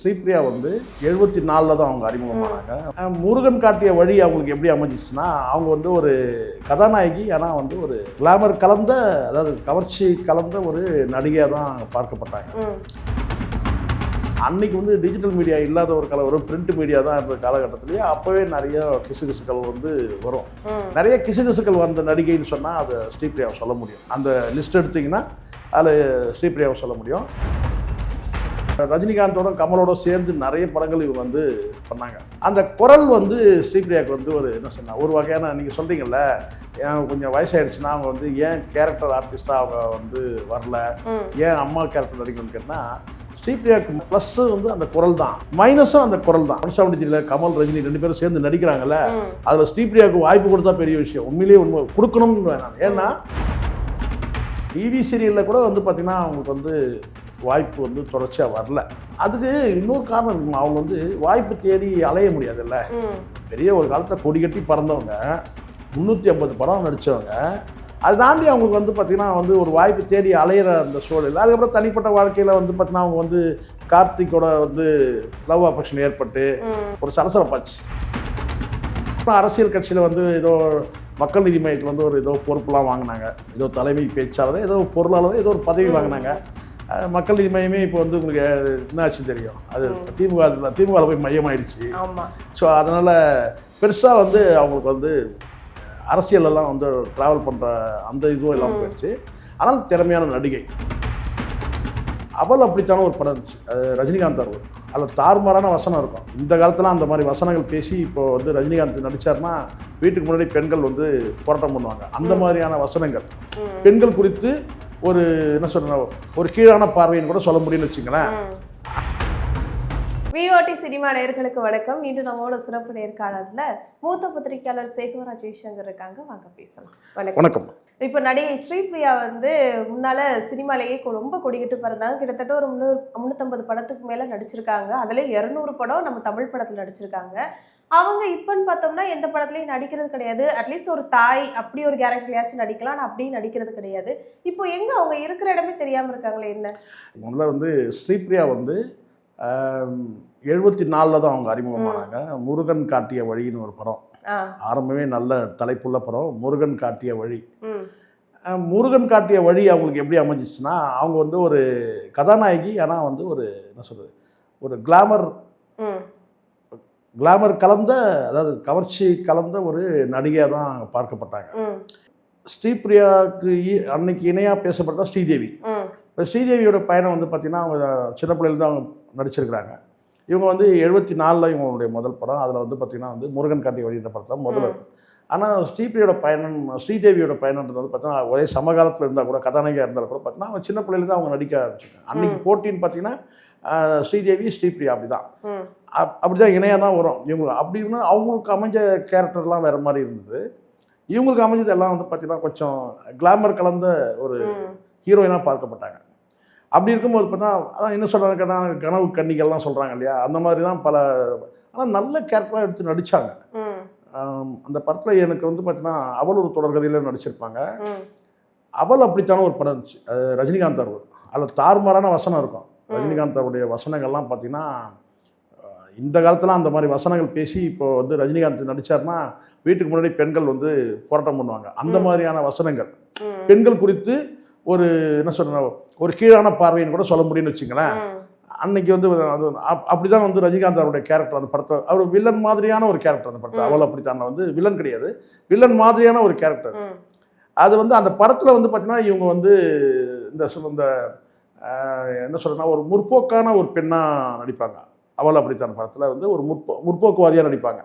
ஸ்ரீபிரியா வந்து 74 தான் அவங்க அறிமுகமானாங்க. முருகன் காட்டிய வழி அவங்களுக்கு எப்படி அமைஞ்சிச்சுன்னா, அவங்க வந்து ஒரு கதாநாயகி, ஆனால் வந்து ஒரு கிளாமர் கலந்த, அதாவது கவர்ச்சி கலந்த ஒரு நடிகையாக தான் பார்க்கப்பட்டாங்க. அன்னைக்கு வந்து டிஜிட்டல் மீடியா இல்லாத ஒரு பிரிண்ட் மீடியா தான் இருந்த காலகட்டத்திலேயே அப்போவே நிறைய கிசுகிசுக்கள் வந்து வரும். நிறைய கிசுகிசுக்கள் வந்த நடிகைன்னு சொன்னால் அதை ஸ்ரீபிரியாவை சொல்ல முடியும். அந்த லிஸ்ட் எடுத்திங்கன்னா அதில் ஸ்ரீபிரியாவை சொல்ல முடியும். ரஜினிகாந்தோட கமலோட சேர்ந்து நிறைய படங்கள் இவங்க வந்து பண்ணாங்க. அந்த குரல் வந்து ஸ்ரீபிரியாவுக்கு வந்து ஒரு என்ன சொன்னா, ஒரு வகையான நீங்கள் சொல்கிறீங்கல்ல, ஏன் கொஞ்சம் வயசாகிடுச்சுன்னா அவங்க வந்து ஏன் கேரக்டர் ஆர்டிஸ்டாக அவங்க வந்து வரல, ஏன் அம்மா கேரக்டர் நடிக்கணும்னு கேட்டால், ஸ்ரீபிரியாவுக்கு ப்ளஸ்ஸு வந்து அந்த குரல் தான், மைனஸும் அந்த குரல் தான். 173 கமல் ரஜினி 2 பேரும் சேர்ந்து நடிக்கிறாங்கல்ல, அதில் ஸ்ரீபிரியாவுக்கு வாய்ப்பு கொடுத்தா பெரிய விஷயம். உண்மையிலேயே கொடுக்கணும்னு வேணாம். ஏன்னா டிவி சீரியலில் கூட வந்து பார்த்திங்கன்னா அவங்களுக்கு வந்து வாய்ப்பு வந்து தொடர்ச்சியாக வரல. அதுக்கு இன்னொரு காரணம் இருக்குமா, அவங்க வந்து வாய்ப்பு தேடி அலைய முடியாதுல்ல. பெரிய ஒரு காலத்தில் கொடி கட்டி பறந்தவங்க, 350 படம் நடித்தவங்க, அதை தாண்டி அவங்களுக்கு வந்து பார்த்திங்கன்னா வந்து ஒரு வாய்ப்பு தேடி அலையிற அந்த சூழல். அதுக்கப்புறம் தனிப்பட்ட வாழ்க்கையில் வந்து பார்த்திங்கன்னா அவங்க வந்து கார்த்திக்கோட வந்து லவ் அஃபெக்ஷன் ஏற்பட்டு ஒரு சலசலப்பாச்சு. அரசியல் கட்சியில் வந்து ஏதோ மக்கள் நீதி மையத்தில் வந்து ஒரு ஏதோ பொறுப்புலாம் வாங்கினாங்க, ஏதோ தலைமை பேச்சாளர், ஏதோ பொருளாளர், ஏதோ ஒரு பதவி வாங்கினாங்க. மக்கள் நீதி மையமே இப்போ வந்து உங்களுக்கு என்ன ஆச்சுன்னு தெரியும். அது திமுகவில் போய் மையமாயிடுச்சு. ஸோ அதனால் பெருசாக வந்து அவங்களுக்கு வந்து அரசியலெல்லாம் வந்து ட்ராவல் பண்ணுற அந்த இதுவும் எல்லாம் போயிடுச்சு. ஆனால் திறமையான நடிகை. அவள் அப்படித்தான ஒரு படம் இருந்துச்சு, ரஜினிகாந்த் அவர்கள். அதில் தாறுமாறான வசனம் இருக்கும். இந்த காலத்தில் அந்த மாதிரி வசனங்கள் பேசி இப்போ வந்து ரஜினிகாந்த் நடித்தார்னா வீட்டுக்கு முன்னாடி பெண்கள் வந்து போராட்டம் பண்ணுவாங்க. அந்த மாதிரியான வசனங்கள் பெண்கள் குறித்து ஒரு என்ன சொல்ற ஒரு கீழான பார்வைன்னு கூட சொல்ல முடியும்னு வச்சுங்களேன். விஓடி சினிமா நேயர்களுக்கு வணக்கம். இன்று நம்மளோட சிறப்பு நேர்காணல்ல மூத்த பத்திரிகையாளர் சேகவரா ஜெய்சங்கர் இருக்காங்க. வாங்க பேசலாம். வணக்கம். இப்போ நடிகை ஸ்ரீபிரியா வந்து முன்னால சினிமாலேயே ரொம்ப கொடிக்கிட்டு பிறந்தாங்க. கிட்டத்தட்ட ஒரு 350 படத்துக்கு மேல நடிச்சிருக்காங்க. அதுல 200 படம் நம்ம தமிழ் படத்துல நடிச்சிருக்காங்க. அவங்க இப்பன்னு பார்த்தோம்னா எந்த படத்துலையும் நடிக்கிறது கிடையாது. அட்லீஸ்ட் ஒரு தாய் அப்படி ஒரு கேரக்டர்லையாச்சும் நடிக்கலாம், ஆனால் அப்படியும் நடிக்கிறது கிடையாது. இப்போ எங்கே அவங்க இருக்கிற இடமே தெரியாமல் இருக்காங்களே என்ன? முதல்ல வந்து ஸ்ரீபிரியா வந்து 74 தான் அவங்க அறிமுகமானாங்க. முருகன் காட்டிய வழின்னு ஒரு படம். ஆரம்பமே நல்ல தலைப்புள்ள படம், முருகன் காட்டிய வழி. முருகன் காட்டிய வழி அவங்களுக்கு எப்படி அமைஞ்சிச்சுன்னா, அவங்க வந்து ஒரு கதாநாயகி, ஆனால் வந்து ஒரு என்ன சொல்கிறது, ஒரு கிளாமர் கலந்த, அதாவது கவர்ச்சி கலந்த ஒரு நடிகையாக தான் பார்க்கப்பட்டாங்க. ஸ்ரீபிரியாவுக்கு அன்னைக்கு இணையாக பேசப்பட்ட ஸ்ரீதேவி. இப்போ ஸ்ரீதேவியோட பயணம் வந்து பார்த்திங்கன்னா அவங்க சின்ன பிள்ளையிலேருந்து அவங்க நடிச்சிருக்கிறாங்க. இவங்க வந்து 74 இவங்களுடைய முதல் படம். அதில் வந்து பார்த்திங்கன்னா வந்து முருகன் காட்டிய வழின்ற படத்தில் முதல்ல இருக்கும். ஆனால் ஸ்ரீதேவியோட பயணன்றது வந்து பார்த்தீங்கன்னா ஒரே சமகாலத்தில் இருந்தால் கூட, கதாநாயகியாக இருந்தாலும் கூட பார்த்தீங்கன்னா அவங்க சின்ன பிள்ளையிலேருந்து அவங்க நடிக்க ஆரம்பிச்சிருக்காங்க. அன்றைக்கி போட்டின்னு பார்த்தீங்கன்னா ஸ்ரீதேவி ஸ்ரீபிரியா அப்படி தான் இணையாக தான் வரும் இவங்க. அப்படின்னா அவங்களுக்கு அமைஞ்ச கேரக்டர்லாம் வேறு மாதிரி இருந்தது. இவங்களுக்கு அமைஞ்சது எல்லாம் வந்து பார்த்திங்கன்னா கொஞ்சம் கிளாமர் கலந்த ஒரு ஹீரோயினாக பார்க்கப்பட்டாங்க. அப்படி இருக்கும்போது பார்த்தா அதான் என்ன சொல்கிறாங்க, கனவு கன்னிகள்லாம் சொல்கிறாங்க இல்லையா, அந்த மாதிரி தான் பல. ஆனால் நல்ல கேரக்டராக எடுத்து நடித்தாங்க. அந்த படத்தில் எனக்கு வந்து பார்த்தீங்கன்னா அவள் ஒரு தொடர்கதையில் நடிச்சிருப்பாங்க. அவள் அப்படித்தான ஒரு படம் இருந்துச்சு, ரஜினிகாந்த் அவர்கள். அதில் தாறுமாறான வசனம் இருக்கும். ரஜினிகாந்த் அவருடைய வசனங்கள்லாம் பார்த்திங்கன்னா இந்த காலத்தில் அந்த மாதிரி வசனங்கள் பேசி இப்போ வந்து ரஜினிகாந்த் நடித்தார்னா வீட்டுக்கு முன்னாடி பெண்கள் வந்து போராட்டம் பண்ணுவாங்க. அந்த மாதிரியான வசனங்கள் பெண்கள் குறித்து ஒரு என்ன சொல்ற ஒரு கீழான பார்வைன்னு கூட சொல்ல முடியும்னு வச்சுங்களேன். அன்னைக்கு வந்து அப்படி தான் வந்து ரஜினிகாந்த் அவருடைய கேரக்டர் அந்த படத்தை, அவர் வில்லன் மாதிரியான ஒரு கேரக்டர் அந்த படத்தை. அவள் அப்படித்தான் வந்து வில்லன் கிடையாது, வில்லன் மாதிரியான ஒரு கேரக்டர். அது வந்து அந்த படத்தில் வந்து பார்த்தீங்கன்னா இவங்க வந்து இந்த என்ன சொல்கிறேன்னா ஒரு முற்போக்கான ஒரு பெண்ணாக நடிப்பாங்க. அவள் அப்படித்தான் படத்தில் வந்து ஒரு முற்போக்குவாதியாக நடிப்பாங்க.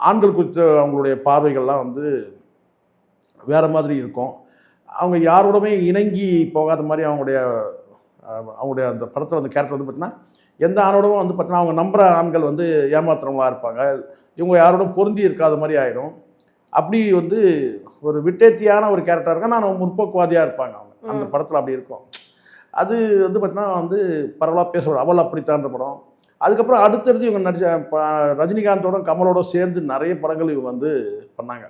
ஆண்கள் குறித்த அவங்களுடைய பார்வைகள்லாம் வந்து வேறு மாதிரி இருக்கும். அவங்க யாரோடமே இணங்கி போகாத மாதிரி அவங்களுடைய அந்த படத்தில் அந்த கேரக்டர் வந்து பார்த்தீங்கன்னா எந்த ஆணோடவும் வந்து பார்த்தீங்கன்னா அவங்க நம்புகிற ஆண்கள் வந்து ஏமாத்துறவங்களாக இருப்பாங்க. இவங்க யாரோட பொருந்தி இருக்காத மாதிரி ஆயிடும். அப்படி வந்து ஒரு விட்டேத்தியான ஒரு கேரக்டர் இருக்கா, நான் முற்போக்குவாதியாக இருப்பாங்க அவங்க அந்த படத்தில். அப்படி இருக்கும். அது வந்து பார்த்தீங்கன்னா வந்து பரவலாக பேசுவார். அவள் அப்படித்தான்ற படம். அதுக்கப்புறம் அடுத்தடுத்து இவங்க நடித்த ரஜினிகாந்தோட கமலோட சேர்ந்து நிறைய படங்கள் இவங்க வந்து பண்ணாங்க.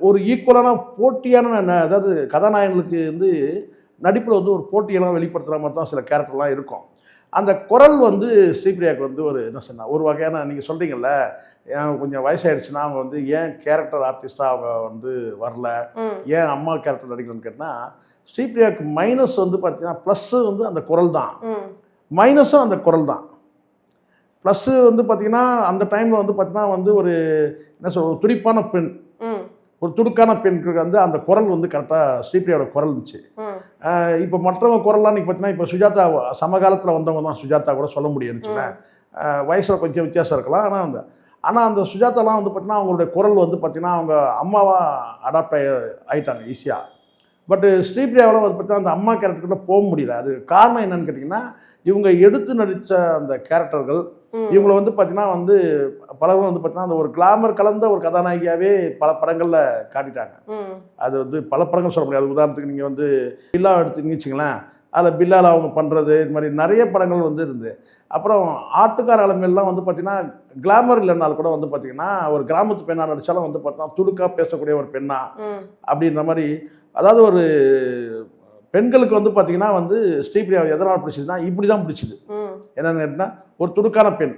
ஒரு ஈக்குவலான போட்டியான, அதாவது கதாநாயகங்களுக்கு வந்து நடிப்பில் வந்து ஒரு போட்டியெல்லாம் வெளிப்படுத்துகிற மாதிரி தான் சில கேரக்டர்லாம் இருக்கும். அந்த குரல் வந்து ஸ்ரீபிரியாவுக்கு வந்து ஒரு என்ன சொன்னா ஒரு வகையான நீங்கள் சொல்கிறீங்கல்ல ஏன் கொஞ்சம் வயசாயிடுச்சுன்னா அவங்க வந்து ஏன் கேரக்டர் ஆர்டிஸ்டாக அவங்க வந்து வரல, ஏன் அம்மா கேரக்டர் நடிக்கணும்னு கேட்டால் ஸ்ரீபிரியாவுக்கு மைனஸ் வந்து பார்த்தீங்கன்னா ப்ளஸ்ஸு வந்து அந்த குரல் தான், மைனஸும் அந்த குரல் தான். ப்ளஸ்ஸு வந்து பார்த்தீங்கன்னா அந்த டைமில் வந்து பார்த்தீங்கன்னா வந்து ஒரு என்ன சொல்ற ஒரு துடிப்பான பெண், ஒரு துடுக்கான பெண்ணுக்கு வந்து அந்த குரல் வந்து கரெக்டாக ஸ்ரீபிரியாவோட குரல் இருந்துச்சு. இப்போ மற்றவங்க குரல்லாம் நீங்கள் பார்த்தீங்கன்னா இப்போ சுஜாதா சமகாலத்தில் வந்தவங்க தான் சுஜாதா கூட சொல்ல முடியும்னுச்சுல, வயசில் கொஞ்சம் வித்தியாசம் இருக்கலாம். ஆனால் அந்த சுஜாதாலாம் வந்து பார்த்தீங்கன்னா அவங்களுடைய குரல் வந்து பார்த்தீங்கன்னா அவங்க அம்மாவாக அடாப்ட் ஆகிட்டாங்க ஈஸியாக. பட்டு ஸ்ரீபிரியாவில் வந்து பார்த்தீங்கன்னா அந்த அம்மா கேரக்டருக்குள்ள போக முடியல. அது காரணம் என்னன்னு கேட்டிங்கன்னா இவங்க எடுத்து நடித்த அந்த கேரக்டர்கள் இவங்களை வந்து பார்த்தீங்கன்னா வந்து பலரும் வந்து பார்த்தீங்கன்னா அந்த ஒரு கிளாமர் கலந்த ஒரு கதாநாயகியாகவே பல படங்களில் காட்டிட்டாங்க. அது வந்து பல படங்கள் சொல்ல முடியாது. உதாரணத்துக்கு நீங்கள் வந்து பில்லா எடுத்துக்கின்னு வச்சுங்களேன், அதில் பில்லால் அவங்க பண்ணுறது இது மாதிரி நிறைய படங்கள் வந்து இருந்து. அப்புறம் ஆட்டுக்கார அலமையெல்லாம் வந்து பார்த்தீங்கன்னா கிளாமர் இல்லைனாலும் கூட வந்து பார்த்தீங்கன்னா ஒரு கிராமத்து பெண்ணாக நடித்தாலும் வந்து பார்த்தீங்கன்னா துடுக்காக பேசக்கூடிய ஒரு பெண்ணா அப்படின்ற மாதிரி. அதாவது ஒரு பெண்களுக்கு வந்து பார்த்தீங்கன்னா வந்து ஸ்ரீபிரியாவை எதனால் பிடிச்சதுன்னா இப்படி தான் பிடிச்சிது. என்னென்னு கேட்டால் ஒரு துடுக்கான பெண்.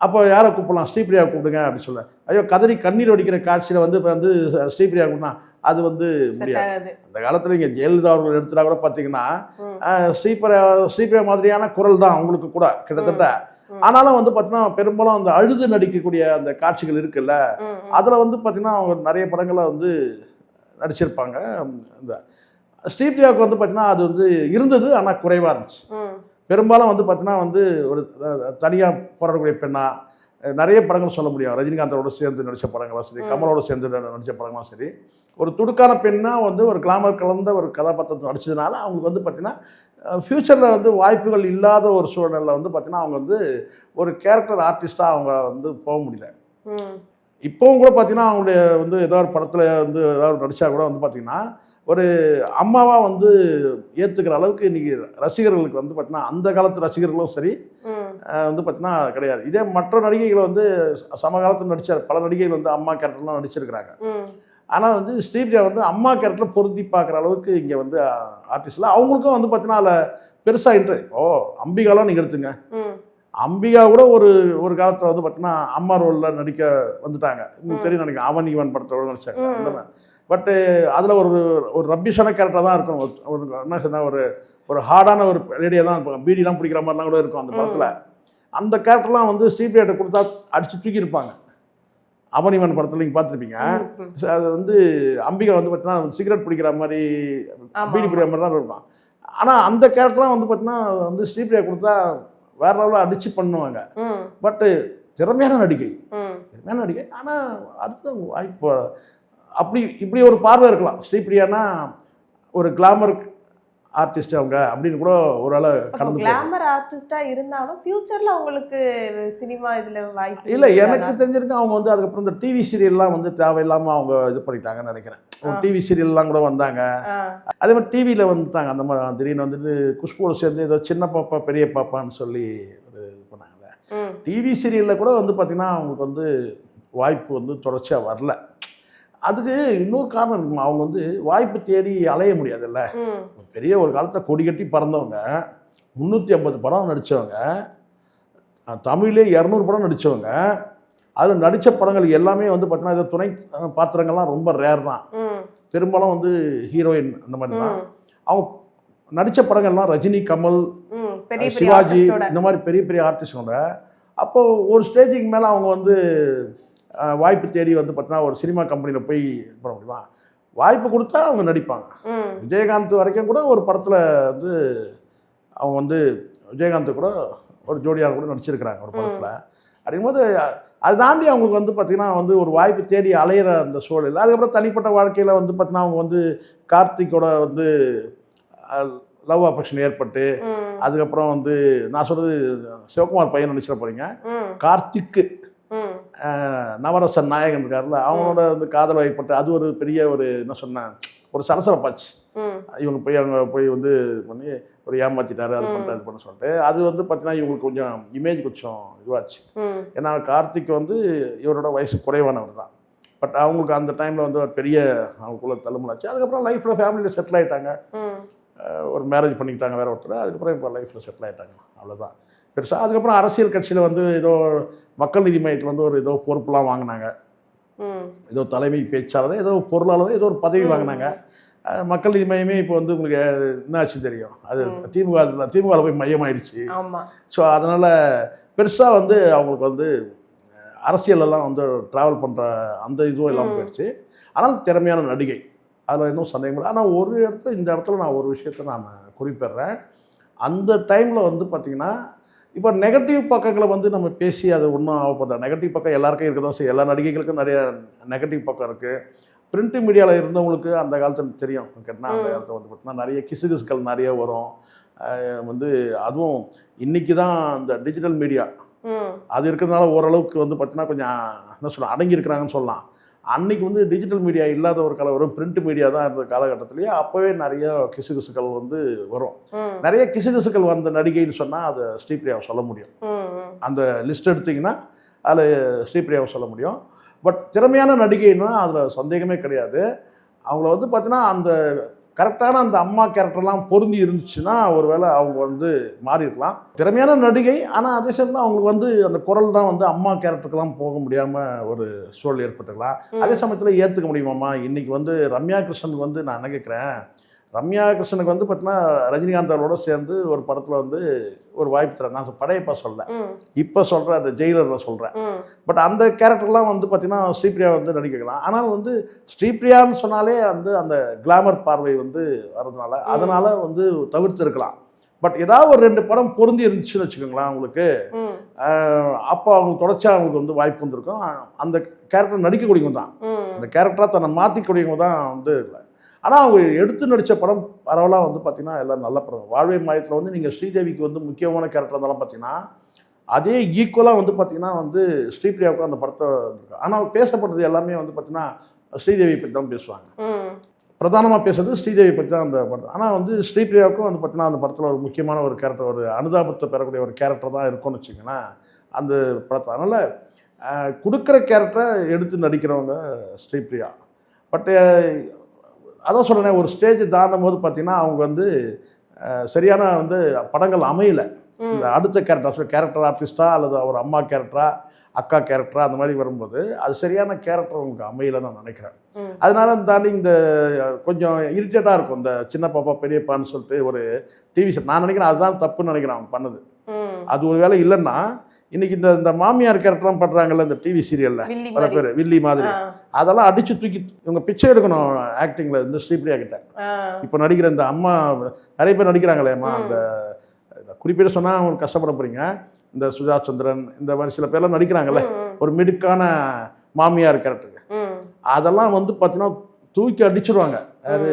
அப்போ யாரை கூப்பிடலாம், ஸ்ரீபிரியாவை கூப்பிடுங்க அப்படின்னு சொல்ல. ஐயோ கதறி கண்ணீர் வடிக்கிற காட்சியில் வந்து இப்போ வந்து ஸ்ரீபிரியா கூப்பிடா அது வந்து முடியாது. அந்த காலத்தில் இங்கே ஜெயலலிதா அவர்கள் எடுத்துட்டா கூட பார்த்தீங்கன்னா ஸ்ரீபிரியா மாதிரியான குரல் தான் அவங்களுக்கு கூட கிட்டத்தட்ட. ஆனாலும் வந்து பார்த்தீங்கன்னா பெரும்பாலும் அந்த அழுது நடிக்கக்கூடிய அந்த காட்சிகள் இருக்குல்ல, அதில் வந்து பார்த்தீங்கன்னா அவங்க நிறைய படங்களை வந்து நடிச்சிருப்பாங்க. இந்த ஸ்ரீபிரியாவுக்கு வந்து பார்த்தீங்கன்னா அது வந்து இருந்தது, ஆனால் குறைவாக இருந்துச்சு. பெரும்பாலும் வந்து பார்த்தீங்கன்னா வந்து ஒரு தனியாக போராடக்கூடிய பெண்ணா நிறைய படங்கள் சொல்ல முடியும். ரஜினிகாந்தோட சேர்ந்து நடித்த படங்களும் சரி, கமலோட சேர்ந்து நடித்த படங்களும் சரி, ஒரு துடுக்கான பெண்ணாக வந்து ஒரு கிளாமர் கலந்த ஒரு கதாபாத்திரத்தை நடிச்சதுனால அவங்களுக்கு வந்து பார்த்தீங்கன்னா ஃப்யூச்சரில் வந்து வாய்ப்புகள் இல்லாத ஒரு சூழ்நிலையில் வந்து பார்த்தீங்கன்னா அவங்க வந்து ஒரு கேரக்டர் ஆர்டிஸ்ட்டாக அவங்க வந்து போக முடியல. இப்போவும் கூட பார்த்தீங்கன்னா அவங்களுடைய வந்து ஏதாவது ஒரு படத்தில் வந்து ஏதாவது நடித்தா கூட வந்து பார்த்தீங்கன்னா ஒரு அம்மாவாக வந்து ஏற்றுக்கிற அளவுக்கு இன்றைக்கி ரசிகர்களுக்கு வந்து பார்த்தீங்கன்னா அந்த காலத்து ரசிகர்களும் சரி வந்து பார்த்தீங்கன்னா கிடையாது. இதே மற்ற நடிகைகள் வந்து சமகாலத்தில் நடித்த பல நடிகைகள் வந்து அம்மா கேரக்டர்லாம் நடிச்சிருக்கிறாங்க. ஆனால் வந்து ஸ்ரீபிரியா வந்து அம்மா கேரக்டரில் பொருத்தி பார்க்குற அளவுக்கு இங்கே வந்து ஆர்டிஸ்டில் அவங்களுக்கும் வந்து பார்த்தீங்கன்னா அதில் பெருசாக அம்பிகாலாம் நீங்கள் எடுத்துங்க, அம்பிகா கூட ஒரு காலத்தில் வந்து பார்த்தீங்கன்னா அம்மா ரோலில் நடிக்க வந்துட்டாங்க. உங்களுக்கு தெரியும் நினைக்கிறேன், அவன் இவன் படத்தோடு நடிச்சாங்க. பட்டு அதில் ஒரு ரப்பிஷான கேரக்டராக தான் இருக்கும். ஒரு என்ன சொன்னால் ஒரு ஹார்டான ஒரு லேடியாக தான் இருக்கும், பீடிலாம் பிடிக்கிற மாதிரிலாம் கூட இருக்கும் அந்த படத்தில். அந்த கேரக்டர்லாம் வந்து ஸ்ரீபிரியாட்ட கொடுத்தா அடித்து தூக்கியிருப்பாங்க. அவன் இவன் படத்தில் நீங்கள் பார்த்துருப்பீங்க. அது வந்து அம்பிகா வந்து பார்த்தீங்கன்னா சிகரெட் பிடிக்கிற மாதிரி பீடி பிடிக்கிற மாதிரி தான் இருக்கும். ஆனால் அந்த கேரக்டர்லாம் வந்து பார்த்தீங்கன்னா வந்து ஸ்ரீபிரியா கொடுத்தா வேற லெவலில் அடித்து பண்ணுவாங்க. பட்டு திறமையான நடிகை. ஆனால் அடுத்த வாய்ப்பு இப்படி ஒரு பார்வை இருக்கலாம். ஸ்ரீபிரியானா ஒரு கிளாமர் ஆர்டிஸ்ட் அவங்க அப்படின்னு கூட ஒரு ஆளை கடந்து கிளாமர் ஆர்டிஸ்டா இருந்தாலும் ஃபியூச்சர்ல அவங்களுக்கு சினிமா இதுல வாய்ப்பு இல்லை. எனக்கு தெரிஞ்சிருக்கு அவங்க வந்து அதுக்கப்புறம் இந்த டிவி சீரியல்லாம் வந்து தேவையில்லாமல் அவங்க இது பண்ணிட்டாங்கன்னு நினைக்கிறேன். ஒரு டிவி சீரியல்லாம் கூட வந்தாங்க. அதே மாதிரி டிவியில் வந்துட்டாங்க. அந்த மாதிரி திடீர்னு வந்துட்டு குஷ்போடு சேர்ந்து ஏதோ சின்ன பாப்பா பெரிய பாப்பான்னு சொல்லி ஒரு இது பண்ணாங்கல்ல. டிவி சீரியலில் கூட வந்து பார்த்திங்கன்னா அவங்களுக்கு வந்து வாய்ப்பு வந்து தொடர்ச்சியாக வரல. அதுக்கு இன்னொரு காரணம் இருக்குமா, அவங்க வந்து வாய்ப்பு தேடி அலைய முடியாதுல்ல. பெரிய ஒரு காலத்தில் கொடி கட்டி பறந்தவங்க, 350 படம் நடித்தவங்க, தமிழ்லே 200 படம் நடித்தவங்க. அதில் நடித்த படங்கள் எல்லாமே வந்து பார்த்தீங்கன்னா இது துணை பாத்திரங்கள்லாம் ரொம்ப ரேர் தான். பெரும்பாலும் வந்து ஹீரோயின் அந்த மாதிரி தான். அவங்க நடித்த படங்கள்லாம் ரஜினி, கமல், சிவாஜி இந்த மாதிரி பெரிய பெரிய ஆர்டிஸ்டோட. அப்போது ஒரு ஸ்டேஜுக்கு மேலே அவங்க வந்து வாய்ப்பு தேடி வந்து பார்த்தீங்கன்னா ஒரு சினிமா கம்பெனியில் போய் பண்ண முடியுமா, வாய்ப்பு கொடுத்தா அவங்க நடிப்பாங்க. விஜயகாந்த் வரைக்கும் கூட ஒரு படத்தில் வந்து அவங்க வந்து விஜயகாந்த் கூட ஒரு ஜோடியாக கூட நடிச்சிருக்கிறாங்க ஒரு படத்தில். அப்படிங்கும்போது அதை தாண்டி அவங்களுக்கு வந்து பார்த்திங்கன்னா வந்து ஒரு வாய்ப்பு தேடி அலையிற அந்த சூழல். அதுக்கப்புறம் தனிப்பட்ட வாழ்க்கையில் வந்து பார்த்திங்கன்னா அவங்க வந்து கார்த்திக்கோட வந்து லவ் அஃபெக்ஷன் ஏற்பட்டு அதுக்கப்புறம் வந்து நான் சொல்கிறது சிவகுமார் பையன் நடிச்சிட போகிறீங்க, கார்த்திக்கு நவரசன் நாயகன் இருக்காருல்ல, அவங்களோட வந்து காதல் வயப்பட்டு அது ஒரு பெரிய ஒரு என்ன சொன்னேன் ஒரு சலசலப்பாச்சு. இவங்க போய் அவங்க போய் வந்து பண்ணி ஒரு ஏமாற்றிட்டாரு அது பண்ணுறாரு இது பண்ண சொல்லிட்டு அது வந்து பார்த்தீங்கன்னா இவங்களுக்கு கொஞ்சம் இமேஜ் கொஞ்சம் இதுவாச்சு. ஏன்னா கார்த்திக் வந்து இவரோட வயசு குறைவானவர் தான். பட் அவங்களுக்கு அந்த டைமில் வந்து பெரிய அவங்களுக்குள்ள தள்ளுமுலாச்சு. அதுக்கப்புறம் லைஃப்பில் ஃபேமிலியில் செட்டில் ஆகிட்டாங்க. ஒரு மேரேஜ் பண்ணிக்கிட்டாங்க வேற ஒருத்தர். அதுக்கப்புறம் இப்போ லைஃப்பில் செட்டில் ஆகிட்டாங்க, அவ்வளோதான் பெருசாக. அதுக்கப்புறம் அரசியல் கட்சியில் வந்து ஏதோ மக்கள் நீதி மையத்தில் வந்து ஒரு ஏதோ பொறுப்புலாம் வாங்கினாங்க, ஏதோ தலைமை பேச்சாளர், ஏதோ பொருளாளர், ஏதோ ஒரு பதவி வாங்கினாங்க. மக்கள் நீதி மையமே இப்போ வந்து உங்களுக்கு என்ன ஆச்சு தெரியும், அது திமுகவில் போய் மையமாயிடுச்சு. ஸோ அதனால் பெருசாக வந்து அவங்களுக்கு வந்து அரசியலெல்லாம் வந்து ட்ராவல் பண்ணுற அந்த இதுவும் எல்லாம் போயிடுச்சு. ஆனால் திறமையான நடிகை, அதில் இன்னும் சந்தேகம் இல்லை. ஆனால் ஒரு இடத்துல, இந்த இடத்துல நான் ஒரு விஷயத்தை நான் குறிப்பிடுறேன். அந்த டைமில் வந்து பார்த்திங்கன்னா, இப்போ நெகட்டிவ் பக்கங்களை வந்து நம்ம பேசி அது ஒன்றும் ஆகப்படுற நெகட்டிவ் பக்கம் எல்லாருக்கும் இருக்க தான் செய்யும். எல்லா நடிகைகளுக்கும் நிறைய நெகட்டிவ் பக்கம் இருக்குது. பிரிண்ட் மீடியாவில் இருந்தவங்களுக்கு அந்த காலத்தில் தெரியும். கேட்டால் அந்த காலத்தில் வந்து பார்த்தீங்கன்னா நிறைய கிசுகிசுக்கள் நிறைய வரும். வந்து அதுவும் இன்றைக்கி தான் இந்த டிஜிட்டல் மீடியா அது இருக்கிறதுனால ஓரளவுக்கு வந்து பார்த்தீங்கன்னா கொஞ்சம் என்ன சொல்லலாம் அடங்கியிருக்கிறாங்கன்னு சொல்லலாம். அன்றைக்கி வந்து டிஜிட்டல் மீடியா இல்லாத ஒரு காலம் வரும், பிரிண்ட் மீடியா தான் இருந்த காலகட்டத்திலேயே அப்போவே நிறைய கிசுகிசுக்கள் வந்து வரும். நிறைய கிசுகிசுக்கள் வந்த நடிகைன்னு சொன்னால் அதை ஸ்ரீபிரியாவை சொல்ல முடியும். அந்த லிஸ்ட் எடுத்திங்கன்னா அதில் ஸ்ரீபிரியாவை சொல்ல முடியும். பட் திறமையான நடிகைன்னா அதில் சந்தேகமே கிடையாது. அவங்கள வந்து பார்த்தீங்கன்னா அந்த கரெக்டான அந்த அம்மா கேரக்டர்லாம் பொருந்தி இருந்துச்சுன்னா ஒரு வேளை அவங்க வந்து மாறி இருக்கலாம். திறமையான நடிகை, ஆனால் அதே சமயம் அவங்களுக்கு வந்து அந்த குரல் தான் வந்து அம்மா கேரக்டருக்கெல்லாம் போக முடியாமல் ஒரு சூழல் ஏற்பட்டுக்கலாம். அதே சமயத்தில் ஏற்றுக்க முடியுமாம்மா? இன்றைக்கி வந்து ரம்யா கிருஷ்ணனுக்கு வந்து நான் என்ன கேட்குறேன், ரம்யா கிருஷ்ணனுக்கு வந்து பார்த்தீங்கன்னா ரஜினிகாந்த் அவரோட சேர்ந்து ஒரு படத்தில் வந்து ஒரு வாய்ப்பு தரேன். நான் படையப்பா சொல்ல, இப்போ சொல்கிறேன், அந்த ஜெயிலரில் சொல்கிறேன். பட் அந்த கேரக்டர்லாம் வந்து பார்த்திங்கன்னா ஸ்ரீபிரியா வந்து நடிக்கலாம். ஆனால் வந்து ஸ்ரீபிரியான்னு சொன்னாலே வந்து அந்த கிளாமர் பார்வை வந்து வர்றதுனால அதனால் வந்து தவிர்த்து இருக்கலாம். பட் ஏதாவது ஒரு 2 படம் பொருந்தி இருந்துச்சுன்னு வச்சுக்கோங்களேன் அவங்களுக்கு, அப்போ அவங்களுக்கு தொடர்ச்சியாக அவங்களுக்கு வந்து வாய்ப்பு வந்துருக்கும். அந்த கேரக்டர் நடிக்கக்கூடியவங்க தான், அந்த கேரக்டராக தன்னை மாற்றிக்கூடியவங்க தான் வந்து இல்லை. ஆனால் அவங்க எடுத்து நடித்த படம் பரவலாக வந்து பார்த்திங்கன்னா எல்லாம் நல்ல படம். வாழ்வை மாயத்தில் வந்து நீங்கள் ஸ்ரீதேவிக்கு வந்து முக்கியமான கேரக்டர் இருந்தாலும் பார்த்தீங்கன்னா அதே ஈக்குவலாக வந்து பார்த்திங்கன்னா வந்து ஸ்ரீபிரியாவுக்கு அந்த படத்தை இருக்கு. ஆனால் பேசப்பட்டது எல்லாமே வந்து பார்த்திங்கன்னா ஸ்ரீதேவி பற்றி தான் பேசுவாங்க. பிரதானமாக பேசுறது ஸ்ரீதேவி பற்றி தான் அந்த படம். ஆனால் வந்து ஸ்ரீபிரியாவுக்கும் வந்து பார்த்திங்கன்னா அந்த படத்தில் ஒரு முக்கியமான ஒரு கேரக்டர், ஒரு அனுதாபத்தை பெறக்கூடிய ஒரு கேரக்டர் தான் இருக்கும்னு வச்சுக்கோங்களேன் அந்த படத்தை. அதனால் கொடுக்குற கேரக்டரை எடுத்து நடிக்கிறவங்க ஸ்ரீபிரியா. பட் அதான் சொல்கிறேன், ஒரு ஸ்டேஜ் தாண்டும் போது பார்த்திங்கன்னா அவங்க வந்து சரியான வந்து படங்கள் அமையலை. இந்த அடுத்த கேரக்டர் ஆர்டிஸ்டாக அல்லது ஒரு அம்மா கேரக்டரா, அக்கா கேரக்டரா, அந்த மாதிரி வரும்போது அது சரியான கேரக்டர் உங்களுக்கு அமையலைன்னு நான் நினைக்கிறேன். அதனால தாண்டி இந்த கொஞ்சம் இரிட்டேட்டாக இருக்கும் இந்த சின்ன பாப்பா பெரியப்பான்னு சொல்லிட்டு ஒரு டிவி ஷோ. நான் நினைக்கிறேன் அதுதான் தப்புன்னு நினைக்கிறேன் அவங்க பண்ணது. அது ஒரு வேளை இல்லைன்னா இன்னைக்கு இந்த மாமியார் கேரக்டர்லாம் பண்ணுறாங்கல்ல இந்த டிவி சீரியலில் பல பேர் வில்லி மாதிரி, அதெல்லாம் அடித்து தூக்கி இவங்க பிச்சை எடுக்கணும் ஆக்டிங்கில் இந்த ஸ்ரீபிரியா கிட்ட. இப்போ நடிக்கிற இந்த அம்மா நிறைய பேர் நடிக்கிறாங்களேம்மா, அந்த குறிப்பிட்டு சொன்னால் அவங்களுக்கு கஷ்டப்பட போகிறீங்க. இந்த சுஜா சந்திரன் இந்த மாதிரி சில பேர்லாம் நடிக்கிறாங்கல்ல ஒரு மிடுக்கான மாமியார் கேரக்டருக்கு, அதெல்லாம் வந்து பார்த்தீங்கன்னா தூக்கி அடிச்சிருவாங்க யார்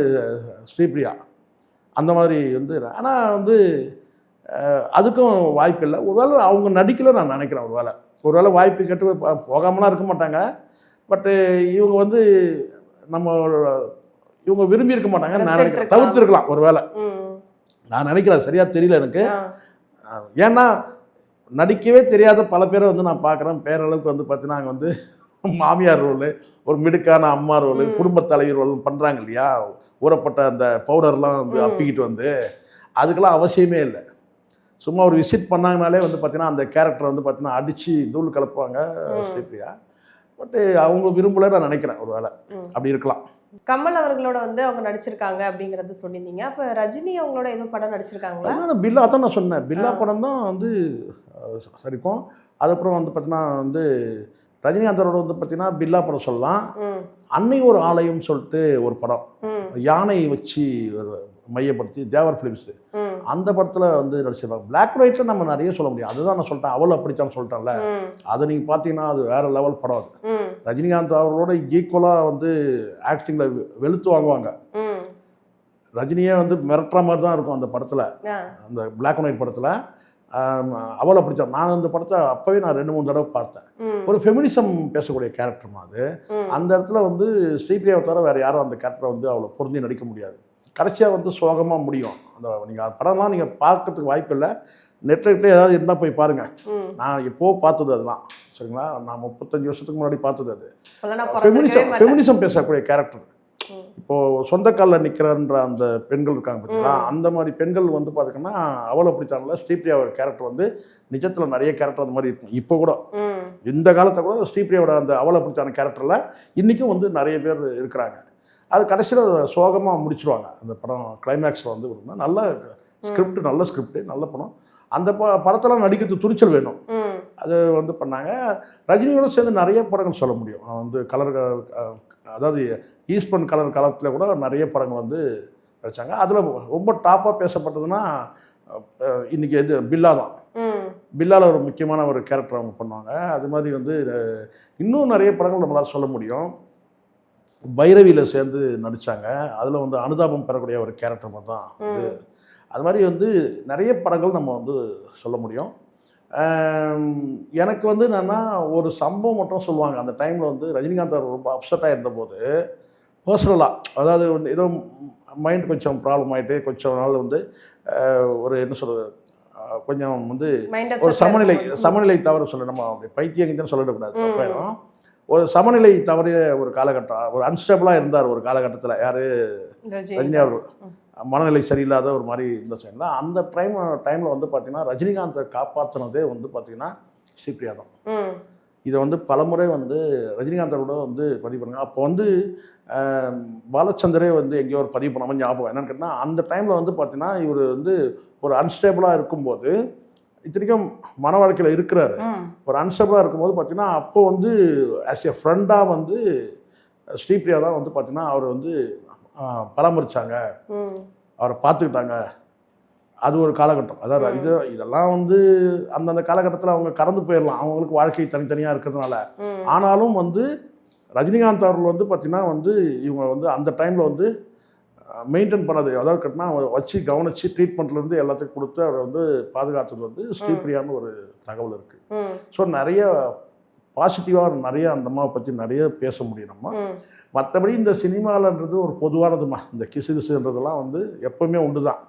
ஸ்ரீபிரியா அந்த மாதிரி வந்து. ஆனால் வந்து அதுக்கும் வாய்ப்பு இல்லை. ஒருவேளை அவங்க நடிக்கல நான் நினைக்கிறேன். ஒருவேளை வாய்ப்பு கேட்டு போகாமலாம் இருக்க மாட்டாங்க. பட்டு இவங்க வந்து இவங்க விரும்பி இருக்க மாட்டாங்க நான் நினைக்கிறேன். தவிர்த்துருக்கலாம் ஒருவேளை, நான் நினைக்கிறேன். சரியாக தெரியல எனக்கு. ஏன்னா நடிக்கவே தெரியாத பல பேரை வந்து நான் பார்க்குறேன். பேரளவுக்கு வந்து பார்த்தீங்கன்னா அங்கே வந்து மாமியார் ரோலு, ஒரு மிடுக்கான அம்மா ரோலு, குடும்பத் தலைவர் ரோல் பண்ணுறாங்க இல்லையா, ஊறப்பட்ட அந்த பவுடர்லாம் வந்து அப்பிக்கிட்டு வந்து, அதுக்கெல்லாம் அவசியமே இல்லை. சும்மா ஒரு விசிட் பண்ணாங்கனாலே வந்து பார்த்தீங்கன்னா அந்த கேரக்டரை வந்து பார்த்தீங்கன்னா அடித்து தூள் கலப்புவாங்க ஸ்ரீபிரியா. பட்டு அவங்க விரும்பல நான் நினைக்கிறேன். ஒரு வேளை அப்படி இருக்கலாம். கமல் அவர்களோட வந்து அவங்க நடிச்சிருக்காங்க அப்படிங்கிறது சொல்லியிருந்தீங்க. அப்போ ரஜினி அவங்களோட எதுவும் படம் நடிச்சிருக்காங்களா? அதான் பில்லா தான் நான் சொன்னேன். பில்லா படம் தான் வந்து சரிக்கும். அதுக்கப்புறம் வந்து பார்த்தீங்கன்னா வந்து ரஜினிகாந்தரோட வந்து பார்த்தீங்கன்னா பில்லா படம் சொல்லலாம். அன்னை ஒரு ஆலயம் சொல்லிட்டு ஒரு படம், யானை வச்சு ஒரு மையப்படுத்தி தேவர் ஃபிலிம்ஸு, அந்த படத்தில் வந்து நடிச்சிருப்பாங்க. பிளாக் அண்ட் ஒயிட்டில் நம்ம நிறைய சொல்ல முடியும். அதுதான் நான் சொல்லிட்டேன், அவள் அப்படித்தான் சொல்லிட்டேன்ல. அதை நீங்கள் பார்த்தீங்கன்னா அது வேறு லெவல் படம். அது ரஜினிகாந்த் அவர்களோட ஈக்குவலாக வந்து ஆக்டிங்கில் வெளுத்து வாங்குவாங்க. ரஜினியே வந்து மிரட்டுற மாதிரி தான் இருக்கும் அந்த படத்தில், அந்த பிளாக் அண்ட் ஒயிட் படத்தில். அவள் அப்படித்தான். நான் அந்த படத்தை அப்போவே நான் 2-3 தடவை பார்த்தேன். ஒரு ஃபெமினிசம் பேசக்கூடிய கேரக்டர் அது. அந்த இடத்துல வந்து ஸ்ரீபிரியாவை தவிர வேறு யாரும் அந்த கேரக்டரை வந்து அவளை பொருந்தி நடிக்க முடியாது. கடைசியாக வந்து சோகமாக முடியும். அந்த நீங்கள் படம்லாம் நீங்கள் பார்க்கறதுக்கு வாய்ப்பு இல்லை. நெட்ஃப்ளிக்ஸில் ஏதாவது இருந்தால் போய் பாருங்கள். நான் எப்போது பார்த்தது அதெல்லாம், சரிங்களா? நான் 35 வருஷத்துக்கு முன்னாடி பார்த்தது. அது ஃபெமினிசம் பேசக்கூடிய கேரக்டர். இப்போது சொந்த காலில் நிற்கிறன்ற அந்த பெண்கள் இருக்காங்க பார்த்தீங்களா, அந்த மாதிரி பெண்கள் வந்து பார்த்திங்கன்னா அவளை பிடித்தாங்கள ஸ்ரீபிரியா ஒரு கேரக்டர் வந்து நிஜத்தில் நிறைய கேரக்டர் அந்த மாதிரி இருக்கும். இப்போ கூட இந்த காலத்தை கூட ஸ்ரீபிரியாவோட அந்த அவளை பிடித்தான கேரக்டரில் இன்றைக்கும் வந்து நிறைய பேர் இருக்கிறாங்க. அது கடைசியில் சோகமாக முடிச்சிருவாங்க. அந்த படம் கிளைமேக்ஸில் வந்து நல்ல ஸ்கிரிப்ட், நல்ல ஸ்கிரிப்ட், நல்ல படம். அந்த படத்தெல்லாம் நடிக்கிறது துணிச்சல் வேணும். அது வந்து பண்ணாங்க. ரஜினியோட சேர்ந்து நிறைய படங்கள் சொல்ல முடியும். வந்து கலர், அதாவது ஈஸ்பன் கலர் காலத்தில் கூட நிறைய படங்கள் வந்து நடித்தாங்க. அதில் ரொம்ப டாப்பாக பேசப்பட்டதுன்னா இன்றைக்கி இது பில்லா தான். பில்லாவில் ஒரு முக்கியமான ஒரு கேரக்டர் அவங்க பண்ணுவாங்க. அது மாதிரி வந்து இன்னும் நிறைய படங்கள் நம்மளால் சொல்ல முடியும். பைரவியில் சேர்ந்து நடித்தாங்க. அதில் வந்து அனுதாபம் பெறக்கூடிய ஒரு கேரக்டர் மாதிரி தான் வந்து. அது மாதிரி வந்து நிறைய படங்கள் நம்ம வந்து சொல்ல முடியும். எனக்கு வந்து என்னென்னா ஒரு சம்பவம் மட்டும் சொல்லுவாங்க. அந்த டைமில் வந்து ரஜினிகாந்த் அவர் ரொம்ப அப்செட்டாக இருந்தபோது பர்சனலாக, அதாவது ஏதோ மைண்ட் கொஞ்சம் ப்ராப்ளம் ஆகிட்டு கொஞ்சம் நாள் வந்து ஒரு என்ன சொல்கிறது, கொஞ்சம் வந்து ஒரு சமநிலை தவறு சொல்ல, நம்ம அப்படி பைத்தியங்கன்னு சொல்லிடக்கூடாது, தப்பாயிரும். ஒரு சமநிலை தவறிய ஒரு காலகட்டம், ஒரு அன்ஸ்டேபிளாக இருந்தார் ஒரு காலகட்டத்தில். யார்? ரஜினி அவர்கள். மனநிலை சரியில்லாத ஒரு மாதிரி இருந்த சைடில் அந்த டைமில் வந்து பார்த்திங்கன்னா ரஜினிகாந்தை காப்பாற்றினதே வந்து பார்த்திங்கன்னா ஸ்ரீபிரியா தான். இதை வந்து பலமுறை வந்து ரஜினிகாந்தரோட வந்து பதிவு பண்ணுங்க. அப்போ வந்து பாலச்சந்தரே வந்து எங்கேயோ ஒரு பதிவு பண்ணாமல் ஞாபகம் என்னென்னு கேட்டால், அந்த டைமில் வந்து பார்த்திங்கன்னா இவர் வந்து ஒரு அன்ஸ்டேபிளாக இருக்கும்போது, இத்தனைக்கும் மன வாழ்க்கையில் இருக்கிறாரு, ஒரு அன்ஸ்டேபிளாக இருக்கும்போது பார்த்திங்கன்னா அப்போ வந்து ஆஸ் எ ஃப்ரெண்டாக வந்து ஸ்ரீபிரியா தான் வந்து பார்த்திங்கன்னா அவர் வந்து பராமரித்தாங்க, அவரை பார்த்துக்கிட்டாங்க. அது ஒரு காலகட்டம். அதாவது இதெல்லாம் வந்து அந்தந்த காலகட்டத்தில் அவங்க கடந்து போயிடலாம், அவங்களுக்கு வாழ்க்கை தனித்தனியாக இருக்கிறதுனால. ஆனாலும் வந்து ரஜினிகாந்த் அவர்கள் வந்து பார்த்திங்கன்னா வந்து இவங்க வந்து அந்த டைமில் வந்து மெயின்டைன் பண்ணது, அதாவது கட்டினா வச்சு கவனித்து ட்ரீட்மெண்ட்லேருந்து எல்லாத்துக்கும் கொடுத்து அவரை வந்து பாதுகாத்தது வந்து ஸ்ரீபிரியான்னு ஒரு தகவல் இருக்குது. ஸோ நிறைய பாசிட்டிவாக நிறைய அந்த அம்மாவை பற்றி நிறைய பேச முடியும் நம்ம. மற்றபடி இந்த சினிமாவில்ன்றது ஒரு பொதுவானதுமா, இந்த கிசுகிசுன்றதெல்லாம் வந்து எப்போவுமே உண்டு தான்.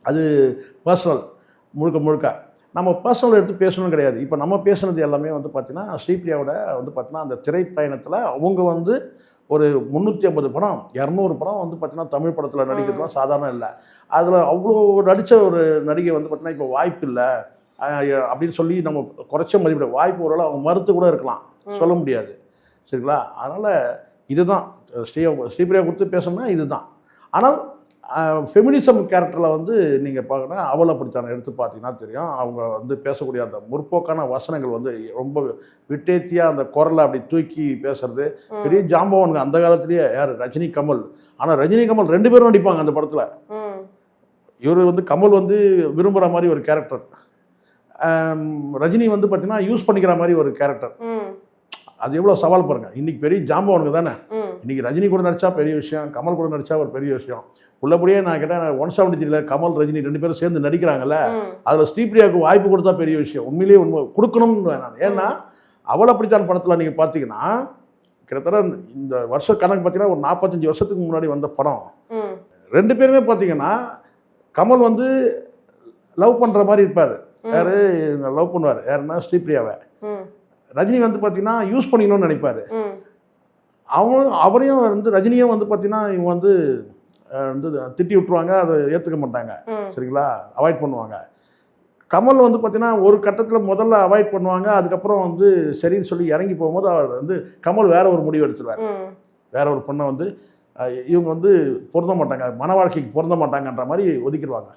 அது பர்சனல், முழுக்க நம்ம பர்சனல் எடுத்து பேசணும் கிடையாது. இப்போ நம்ம பேசுனது எல்லாமே வந்து பார்த்திங்கன்னா ஸ்ரீபிரியாவோட வந்து பார்த்திங்கன்னா அந்த திரைப்பயணத்தில் அவங்க வந்து ஒரு 350 படம் 200 படம் வந்து பார்த்திங்கன்னா தமிழ் படத்தில் நடிக்கிறதுலாம் சாதாரணம் இல்லை. அதில் அவ்வளோ நடித்த ஒரு நடிகை வந்து பார்த்திங்கன்னா இப்போ வாய்ப்பு இல்லை அப்படின்னு சொல்லி நம்ம குறைச்ச மதிப்பிட வாய்ப்பு ஓரளவு அவங்க மறுத்து கூட இருக்கலாம், சொல்ல முடியாது, சரிங்களா? அதனால் இதுதான் ஸ்ரீபிரியா கொடுத்து பேசணும்னா இதுதான். ஆனால் ஃபெமினிசம் கேரக்டரில் வந்து நீங்கள் பார்க்கணும், அவளை பிடித்தான எடுத்து பார்த்தீங்கன்னா தெரியும். அவங்க வந்து பேசக்கூடிய அந்த முற்போக்கான வசனங்கள் வந்து ரொம்ப விட்டேத்தியாக அந்த குரலை அப்படி தூக்கி பேசுறது பெரிய ஜாம்பவனுங்க அந்த காலத்துலேயே. யார்? ரஜினி, கமல். ஆனால் ரஜினி, கமல் 2 பேரும் நடிப்பாங்க அந்த படத்தில். இவர் வந்து கமல் வந்து விரும்புகிற மாதிரி ஒரு கேரக்டர், ரஜினி வந்து பார்த்தீங்கன்னா யூஸ் பண்ணிக்கிற மாதிரி ஒரு கேரக்டர். அது எவ்வளோ சவால் பாருங்க. இன்றைக்கி பெரிய ஜாம்பவனுக்கு தானே. இன்றைக்கி ரஜினி கூட நடித்தா பெரிய விஷயம், கமல் கூட நடித்தா ஒரு பெரிய விஷயம். உள்ளபடியே நான் கேட்டேன், 173 கமல் ரஜினி 2 பேரும் சேர்ந்து நடிக்கிறாங்கல்ல, அதில் ஸ்ரீபிரியாவுக்கு வாய்ப்பு கொடுத்தா பெரிய விஷயம். உண்மையிலேயே கொடுக்கணும்னு நான். ஏன்னா அவளை பிடித்தான படத்தில் நீங்கள் பார்த்தீங்கன்னா கிட்டத்தட்ட இந்த வருஷ கணக்கு பார்த்தீங்கன்னா ஒரு 45 வருஷத்துக்கு முன்னாடி வந்த படம். 2 பேருமே பார்த்தீங்கன்னா கமல் வந்து லவ் பண்ணுற மாதிரி இருப்பார். யார் லவ் பண்ணுவார்? யாருன்னா ஸ்ரீபிரியாவை. ரஜினி வந்து பார்த்தீங்கன்னா யூஸ் பண்ணிக்கணும்னு நினைப்பார். அவரையும் வந்து ரஜினியும் வந்து பார்த்தீங்கன்னா இவங்க வந்து திட்டி விட்டுருவாங்க, அதை ஏற்றுக்க மாட்டாங்க, சரிங்களா? அவாய்ட் பண்ணுவாங்க. கமல் வந்து பார்த்தீங்கன்னா ஒரு கட்டத்தில் முதல்ல அவாய்ட் பண்ணுவாங்க, அதுக்கப்புறம் வந்து சரின்னு சொல்லி இறங்கி போகும்போது அவர் வந்து கமல் வேற ஒரு முடிவு எடுத்துருவார். வேற ஒரு பொண்ணை வந்து இவங்க வந்து பொருந்த மாட்டாங்க, மன வாழ்க்கைக்கு பொருந்த மாட்டாங்கன்ற மாதிரி ஒதுக்கிடுவாங்க.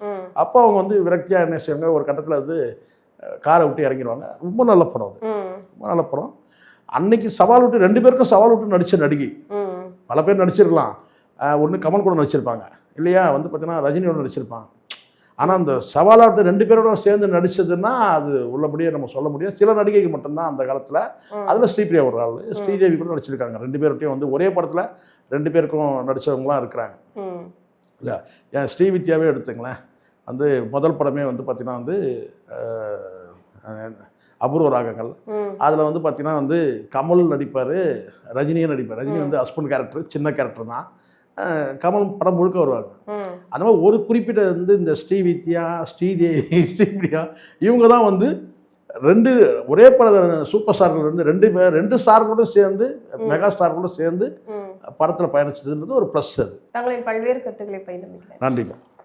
அப்போ அவங்க வந்து விரக்தியாக என்ன செய்வாங்க, ஒரு கட்டத்தில் வந்து காரை விட்டு இறங்கிடுவாங்க. ரொம்ப நல்ல படம் அது, ரொம்ப நல்ல படம். அன்னைக்கு சவால் விட்டு 2 பேருக்கும் சவால் விட்டு நடித்த நடிகை. பல பேர் நடிச்சிருக்கலாம், ஒன்று கமல் கூட நடிச்சிருப்பாங்க இல்லையா, வந்து பார்த்தீங்கன்னா ரஜினியோட நடிச்சிருப்பாங்க. ஆனால் அந்த சவாலாட்டு 2 பேரோட சேர்ந்து நடித்ததுன்னா அது உள்ளபடியே நம்ம சொல்ல முடியும். சில நடிகைக்கு மட்டும்தான் அந்த காலத்தில். அதில் ஸ்ரீபிரியா ஒரு ஆள், ஸ்ரீதேவி கூட நடிச்சிருக்காங்க. 2 பேர்கிட்டையும் வந்து ஒரே படத்தில் 2 பேருக்கும் நடித்தவங்களாம் இருக்கிறாங்க இல்லை. ஏன் ஸ்ரீவித்யாவே எடுத்துங்களேன், வந்து முதல் படமே வந்து பார்த்திங்கன்னா வந்து அபூர்வ ராகங்கள். அதில் வந்து பார்த்திங்கன்னா வந்து கமல் நடிப்பார், ரஜினியும் நடிப்பார். ரஜினி வந்து ஹஸ்பண்ட் கேரக்டர், சின்ன கேரக்டர் தான். கமல் படம் முழுக்க வருவாங்க. அந்த மாதிரி ஒரு குறிப்பிட்ட வந்து இந்த ஸ்ரீவித்யா, ஸ்ரீதேவி, ஸ்ரீபிரியா இவங்க தான் வந்து 2 ஒரே பட சூப்பர் ஸ்டார்கள் வந்து 2 ஸ்டார் கூட சேர்ந்து, மெகா ஸ்டார் கூட சேர்ந்து படத்தில் பயணிச்சதுன்றது ஒரு ப்ளஸ் அது. தங்களின் பல்வேறு கருத்துக்களை பகிர்ந்து. நன்றிங்க.